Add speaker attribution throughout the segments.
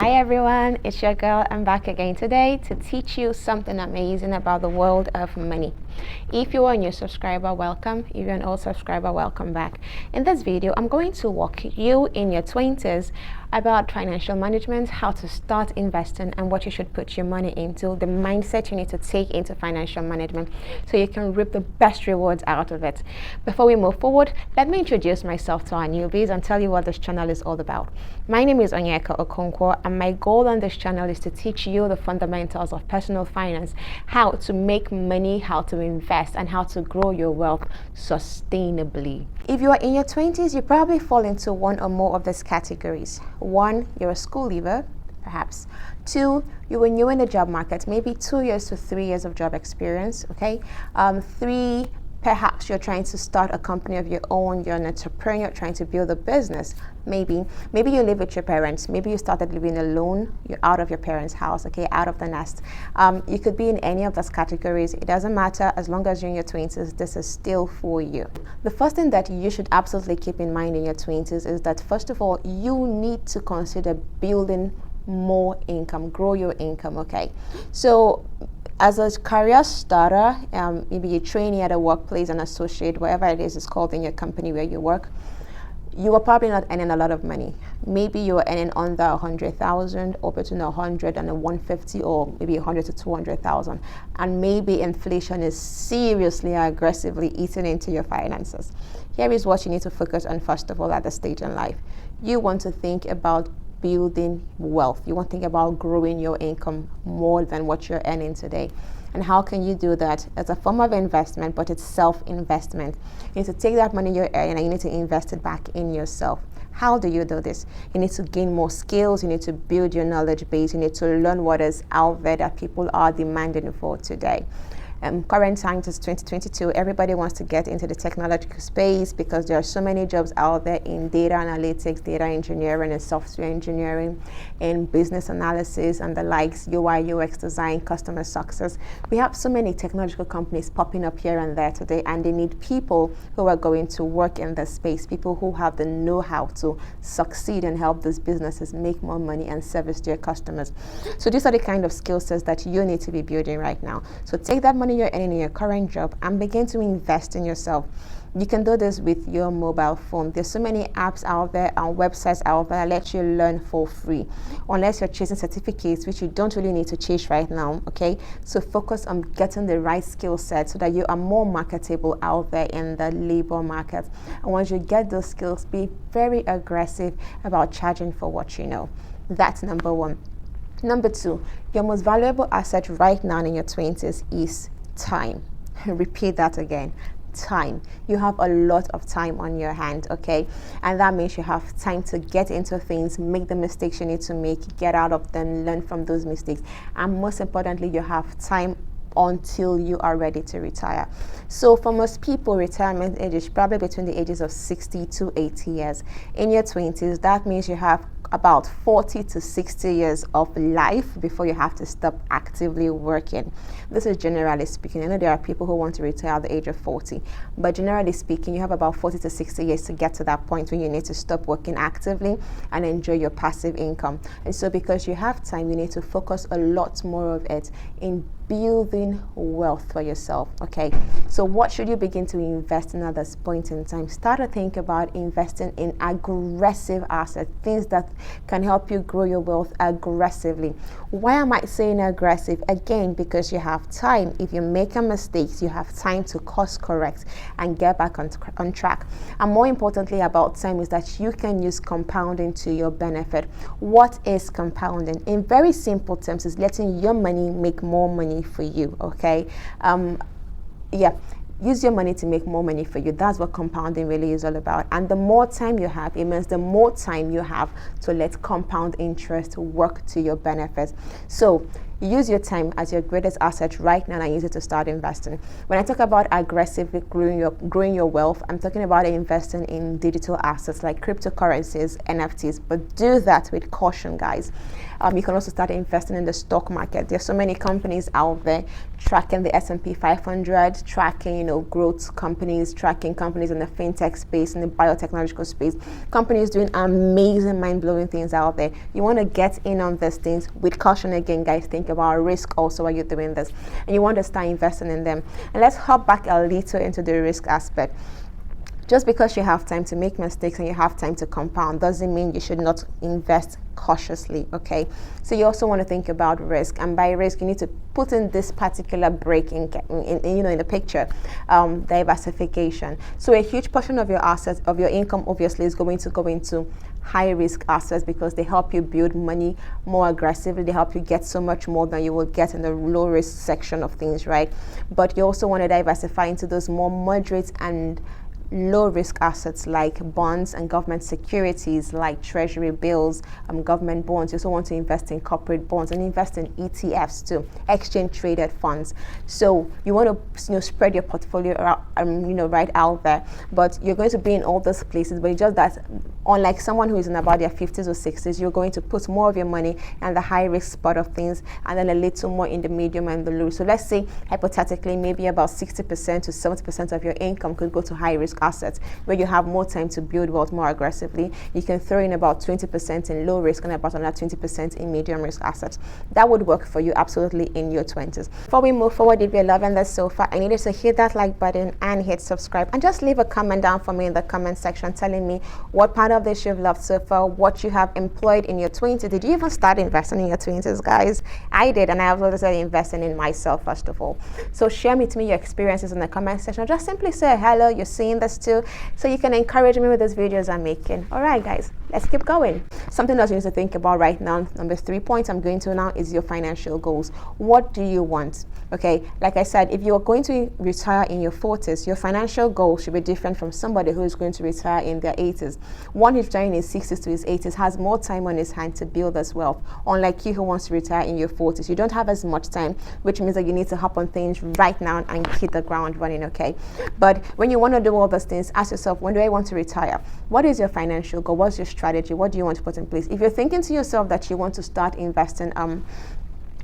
Speaker 1: Hi everyone, it's your girl. I'm back again today to teach you something amazing about the world of money. If you are a new subscriber, welcome. If you're an old subscriber, welcome back. In this video, I'm going to walk you in your 20s about financial management, how to start investing, and what you should put your money into, the mindset you need to take into financial management so you can reap the best rewards out of it. Before we move forward, let me introduce myself to our newbies and tell you what this channel is all about. My name is Onyeka Okonkwo, and my goal on this channel is to teach you the fundamentals of personal finance, how to make money, how to invest, and how to grow your wealth sustainably. If you are in your 20s, you probably fall into one or more of these categories. 1, you're a school leaver, perhaps. 2, you were new in the job market, maybe 2 years to 3 years of job experience, okay? 3, perhaps you're trying to start a company of your own, you're an entrepreneur trying to build a business. Maybe you live with your parents, maybe you started living alone, you're out of your parents' house, okay, out of the nest. You could be in any of those categories. It doesn't matter, as long as you're in your 20s, this is still for you. The first thing that you should absolutely keep in mind in your 20s is that, first of all, you need to consider building more income, grow your income, okay? So as a career starter, maybe a trainee at a workplace, an associate, whatever it is it's called in your company where you work, you are probably not earning a lot of money. Maybe you are earning under 100,000, or between 100 and 150, or maybe 100 to 200,000. And maybe inflation is seriously, aggressively eating into your finances. Here is what you need to focus on, first of all, at this stage in life. You want to think about building wealth. You want to think about growing your income more than what you're earning today. And how can you do that? It's a form of investment, but it's self-investment. You need to take that money you're earning and you need to invest it back in yourself. How do you do this? You need to gain more skills. You need to build your knowledge base. You need to learn what is out there that people are demanding for today. Current times is 2022. Everybody wants to get into the technological space because there are so many jobs out there in data analytics, data engineering, and software engineering, and business analysis, and the likes, UI, UX design, customer success. We have so many technological companies popping up here and there today, and they need people who are going to work in this space, people who have the know-how to succeed and help these businesses make more money and service their customers. So these are the kind of skill sets that you need to be building right now. So take that money you're earning in your current job and begin to invest in yourself. You can do this with your mobile phone. There's so many apps out there and websites out there that let you learn for free, unless you're chasing certificates, which you don't really need to chase right now, okay? So focus on getting the right skill set so that you are more marketable out there in the labor market. And once you get those skills, be very aggressive about charging for what you know. That's number 1. Number 2, your most valuable asset right now in your 20s is time. Repeat that again. Time. You have a lot of time on your hand, okay? And that means you have time to get into things, make the mistakes you need to make, get out of them, learn from those mistakes. And most importantly, you have time until you are ready to retire. So for most people, retirement age is probably between the ages of 60 to 80 years. In your 20s, that means you have about 40 to 60 years of life before you have to stop actively working. This is generally speaking. I know there are people who want to retire at the age of 40, but generally speaking, you have about 40 to 60 years to get to that point when you need to stop working actively and enjoy your passive income. And so because you have time, you need to focus a lot more of it in building wealth for yourself, okay? So what should you begin to invest in at this point in time? Start to think about investing in aggressive assets, things that can help you grow your wealth aggressively. Why am I saying aggressive? Again, because you have time. If you make a mistake, you have time to course correct and get back on track. And more importantly about time is that you can use compounding to your benefit. What is compounding? In very simple terms, is letting your money make more money for you, okay? Use your money to make more money for you. That's what compounding really is all about. And the more time you have, it means the more time you have to let compound interest work to your benefits. So use your time as your greatest asset right now and use it to start investing. When I talk about aggressively growing your wealth, I'm talking about investing in digital assets like cryptocurrencies, NFTs, but do that with caution, guys. You can also start investing in the stock market. There's so many companies out there tracking the S&P 500, tracking, growth companies, tracking companies in the fintech space, in the biotechnological space, companies doing amazing, mind-blowing things out there. You want to get in on these things with caution again, guys. Think about risk also while you're doing this, and you want to start investing in them. And let's hop back a little into the risk aspect. Just because you have time to make mistakes and you have time to compound doesn't mean you should not invest cautiously, okay? So you also want to think about risk, and by risk you need to put in this particular break in the picture, diversification. So a huge portion of your assets, of your income, obviously is going to go into high risk assets because they help you build money more aggressively. They help you get so much more than you will get in the low risk section of things, right? But you also want to diversify into those more moderate and low risk assets like bonds and government securities like treasury bills, government bonds. You also want to invest in corporate bonds and invest in ETFs too, exchange traded funds. So you want to spread your portfolio around, right out there, but you're going to be in all those places. But it's just that unlike someone who is in about their 50s or 60s, you're going to put more of your money in the high risk spot of things and then a little more in the medium and the low. So let's say hypothetically maybe about 60% to 70% of your income could go to high risk assets where you have more time to build wealth more aggressively. You can throw in about 20% in low risk and about another 20% in medium risk assets. That would work for you absolutely in your 20s. Before we move forward, if you're loving this so far, I need you to hit that like button and hit subscribe, and just leave a comment down for me in the comment section telling me what part of this you've loved so far, what you have employed in your 20s. Did you even start investing in your 20s, guys? I did, and I have started investing in myself first of all. So share with me your experiences in the comment section. Just simply say hello, you're seeing this too, so you can encourage me with these videos I'm making. All right, guys, let's keep going. Something else you need to think about right now, number 3 point I'm going to now, is your financial goals. What do you want? Okay, like I said, if you're going to retire in your 40s, your financial goals should be different from somebody who is going to retire in their 80s. One who's retiring in his 60s to his 80s has more time on his hand to build this wealth, unlike you who wants to retire in your 40s. You don't have as much time, which means that you need to hop on things right now and hit the ground running, okay? But when you want to do all those things, ask yourself, when do I want to retire? What is your financial goal? What's your strategy? What do you want to put in place? If you're thinking to yourself that you want to start investing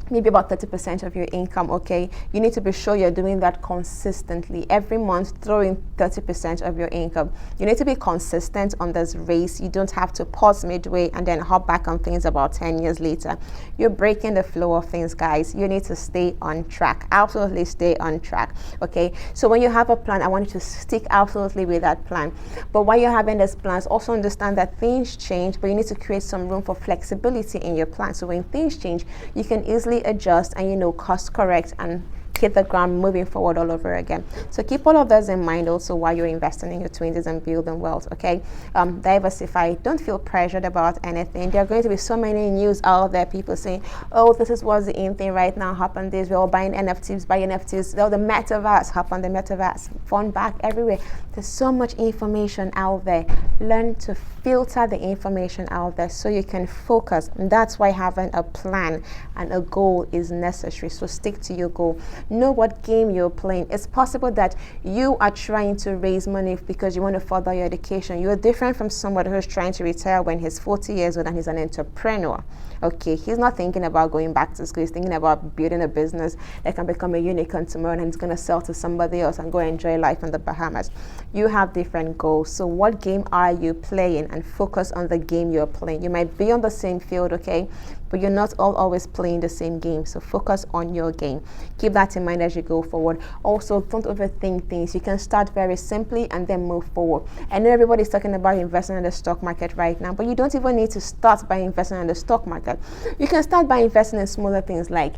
Speaker 1: maybe about 30% of your income, okay, you need to be sure you're doing that consistently. Every month, throw in 30% of your income. You need to be consistent on this race. You don't have to pause midway and then hop back on things about 10 years later. You're breaking the flow of things, guys. You need to stay on track. Absolutely stay on track, okay? So when you have a plan, I want you to stick absolutely with that plan. But while you're having these plans, also understand that things change, but you need to create some room for flexibility in your plan. So when things change, you can easily adjust and course correct and hit the ground moving forward all over again. So keep all of those in mind also while you're investing in your 20s and building wealth, okay? Diversify. Don't feel pressured about anything. There are going to be so many news out there, people saying, oh, this is what's the in thing right now, hop on this, we're all buying NFTs, buy NFTs, oh, the metaverse, hop on the metaverse, fun back everywhere. There's so much information out there. Learn to filter the information out there so you can focus. And that's why having a plan and a goal is necessary. So stick to your goal. Know what game you're playing. It's possible that you are trying to raise money because you want to further your education. You're different from somebody who's trying to retire when he's 40 years old and he's an entrepreneur. Okay, he's not thinking about going back to school. He's thinking about building a business that can become a unicorn tomorrow and he's going to sell to somebody else and go enjoy life in the Bahamas. You have different goals. So what game are you playing? And focus on the game you're playing. You might be on the same field, okay, but you're not always playing the same game. So focus on your game. Keep that in mind as you go forward. Also, don't overthink things. You can start very simply and then move forward. I know everybody's talking about investing in the stock market right now, but you don't even need to start by investing in the stock market. You can start by investing in smaller things like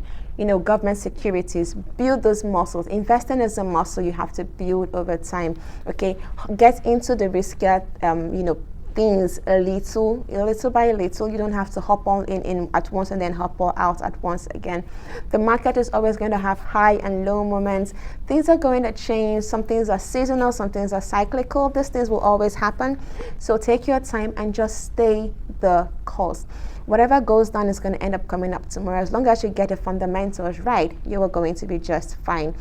Speaker 1: government securities. Build those muscles. Investing is a muscle you have to build over time, okay? Get into the riskier things a little by little. You don't have to hop on in at once and then hop all out at once again. The market is always going to have high and low moments. Things are going to change. Some things are seasonal, some things are cyclical. These things will always happen. So take your time and just stay the course. Whatever goes down is going to end up coming up tomorrow. As long as you get the fundamentals right, you are going to be just fine.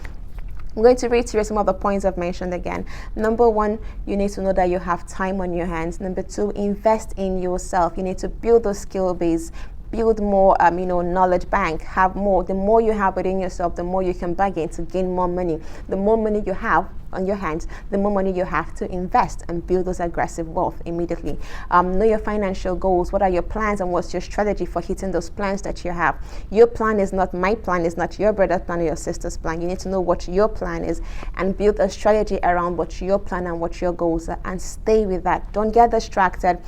Speaker 1: I'm going to reiterate some of the points I've mentioned again. Number one, you need to know that you have time on your hands. Number two, invest in yourself. You need to build those skill base, build more knowledge bank, have more. The more you have within yourself, the more you can bargain to gain more money. The more money you have on your hands, the more money you have to invest and build those aggressive wealth immediately. Know your financial goals. What are your plans and what's your strategy for hitting those plans that you have? Your plan is not my plan, is not your brother's plan or your sister's plan. You need to know what your plan is and build a strategy around what your plan and what your goals are, and stay with that. Don't get distracted.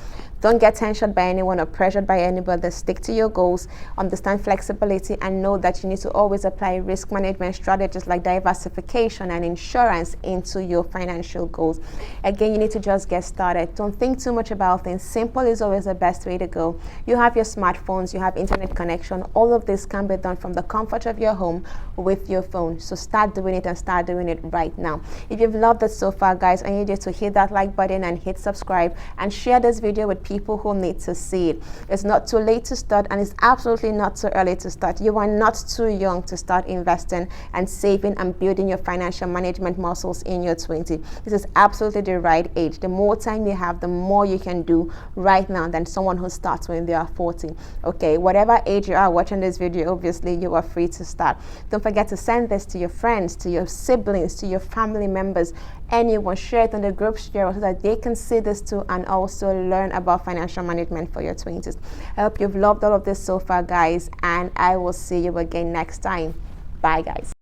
Speaker 1: Don't get tensioned by anyone or pressured by anybody. Stick to your goals, understand flexibility, and know that you need to always apply risk management strategies like diversification and insurance into your financial goals. Again, you need to just get started. Don't think too much about things. Simple is always the best way to go. You have your smartphones, you have internet connection. All of this can be done from the comfort of your home with your phone. So start doing it, and start doing it right now. If you've loved it so far, guys, I need you to hit that like button and hit subscribe and share this video with people who need to see it. It's not too late to start, and it's absolutely not too early to start. You are not too young to start investing and saving and building your financial management muscles in your 20s. This is absolutely the right age. The more time you have, the more you can do right now than someone who starts when they are 40. Okay, whatever age you are watching this video, obviously you are free to start. Don't forget to send this to your friends, to your siblings, to your family members, anyone. Share it on the group share so that they can see this too and also learn about financial management for your 20s. I hope you've loved all of this so far, guys, and I will see you again next time. Bye, guys.